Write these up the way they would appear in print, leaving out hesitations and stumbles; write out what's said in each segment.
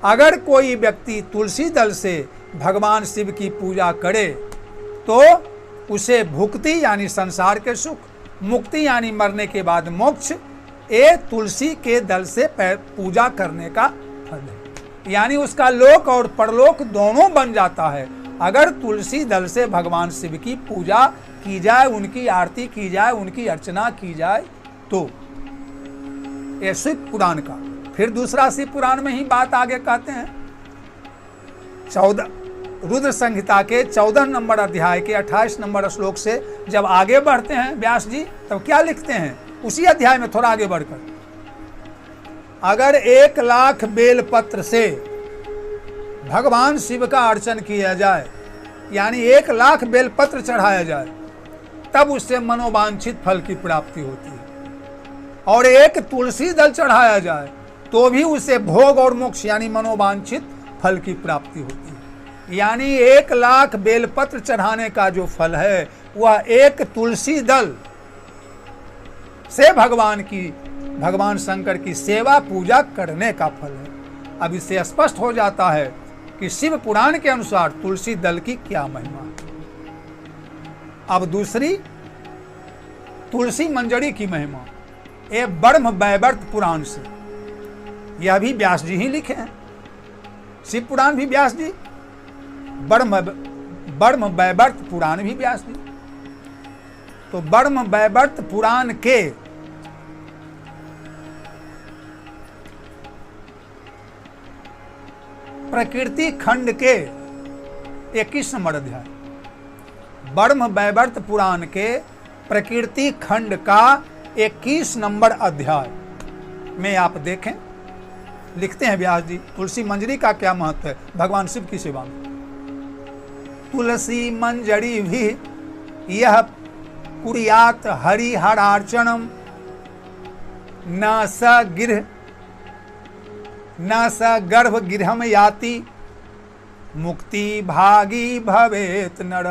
अगर कोई व्यक्ति तुलसी दल से भगवान शिव की पूजा करे तो उसे भुक्ति यानी संसार के सुख, मुक्ति यानी मरने के बाद मोक्ष, ये तुलसी के दल से पूजा करने का फल है। यानी उसका लोक और परलोक दोनों बन जाता है अगर तुलसी दल से भगवान शिव की पूजा की जाए, उनकी आरती की जाए, उनकी अर्चना की जाए तो। ये शिव पुराण का। फिर दूसरा शिव पुराण में ही बात आगे कहते हैं 14 रुद्र संहिता के 14 नंबर अध्याय के 28 नंबर श्लोक से जब आगे बढ़ते हैं व्यास जी, तब क्या लिखते हैं उसी अध्याय में थोड़ा आगे बढ़कर, अगर 1 लाख बेलपत्र से भगवान शिव का अर्चन किया जाए, यानी 1 लाख बेलपत्र चढ़ाया जाए, तब उससे मनोवांछित फल की प्राप्ति होती है। और 1 तुलसी दल चढ़ाया जाए तो भी उसे भोग और मोक्ष यानी मनोवांछित फल की प्राप्ति होती है। यानी 1 लाख बेलपत्र चढ़ाने का जो फल है वह 1 तुलसी दल से भगवान शंकर की सेवा पूजा करने का फल है। अब इससे स्पष्ट हो जाता है कि शिव पुराण के अनुसार तुलसी दल की क्या महिमा है। अब दूसरी तुलसी मंजरी की महिमा, ये ब्रह्म वैवर्त पुराण से, यह भी व्यास जी ही लिखे हैं। शिव पुराण भी व्यास जी, ब्रह्म वैवर्त पुराण भी व्यास जी। तो ब्रह्म वैवर्त पुराण के प्रकृति खंड के 21 नंबर अध्याय, ब्रह्म वैवर्त पुराण के प्रकृति खंड का 21 नंबर अध्याय में आप देखें, लिखते हैं व्यास जी तुलसी मंजरी का क्या महत्व है भगवान शिव की सेवा में। तुलसी मंजरी भी यह कुर्यात हरिहरार्चनम न स गर्भ गृहम याति मुक्ति भागी भवेत नर।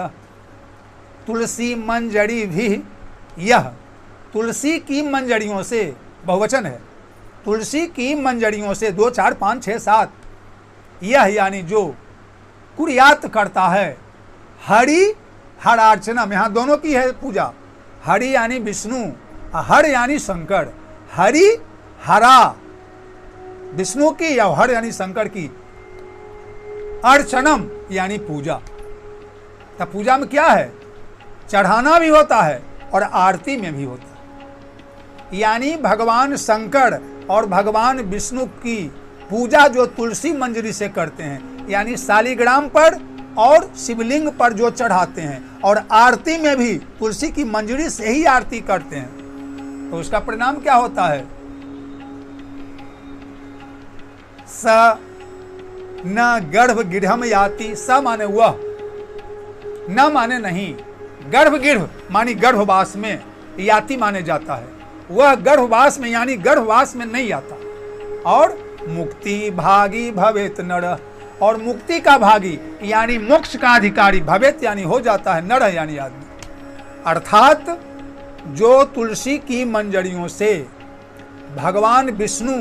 तुलसी मंजरी भी यह, तुलसी की मंजरियों से, बहुवचन है, तुलसी की मंजरियों से 2 4 5 6 7, यह यानी जो कुर्यात करता है हरि हरार्चनम, यहाँ दोनों की है पूजा, हरि यानी विष्णु, हर यानी शंकर, हरि हरा विष्णु की या हर यानी शंकर की, अर्चनम यानी पूजा। तब पूजा में क्या है, चढ़ाना भी होता है और आरती में भी होता है। यानी भगवान शंकर और भगवान विष्णु की पूजा जो तुलसी मंजरी से करते हैं, यानी शालिग्राम पर और शिवलिंग पर जो चढ़ाते हैं, और आरती में भी तुलसी की मंजरी से ही आरती करते हैं, तो उसका परिणाम क्या होता है, स न गर्भ गृहम याति, स माने वह, न माने नहीं, गर्भ गृह मानी गर्भवास में, याति माने जाता है, वह गर्भवास में यानी गर्भवास में नहीं आता। और मुक्ति भागी भवेत नर, और मुक्ति का भागी यानी मोक्ष का अधिकारी, भवेत यानी हो जाता है, नर यानी आदमी। अर्थात जो तुलसी की मंजरियों से भगवान विष्णु,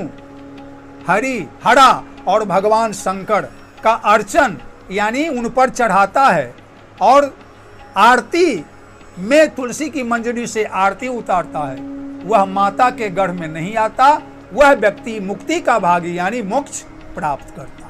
हरि हरा और भगवान शंकर का अर्चन यानी उन पर चढ़ाता है, और आरती में तुलसी की मंजरी से आरती उतारता है, वह माता के गर्भ में नहीं आता, वह व्यक्ति मुक्ति का भागी यानी मोक्ष प्राप्त करता है।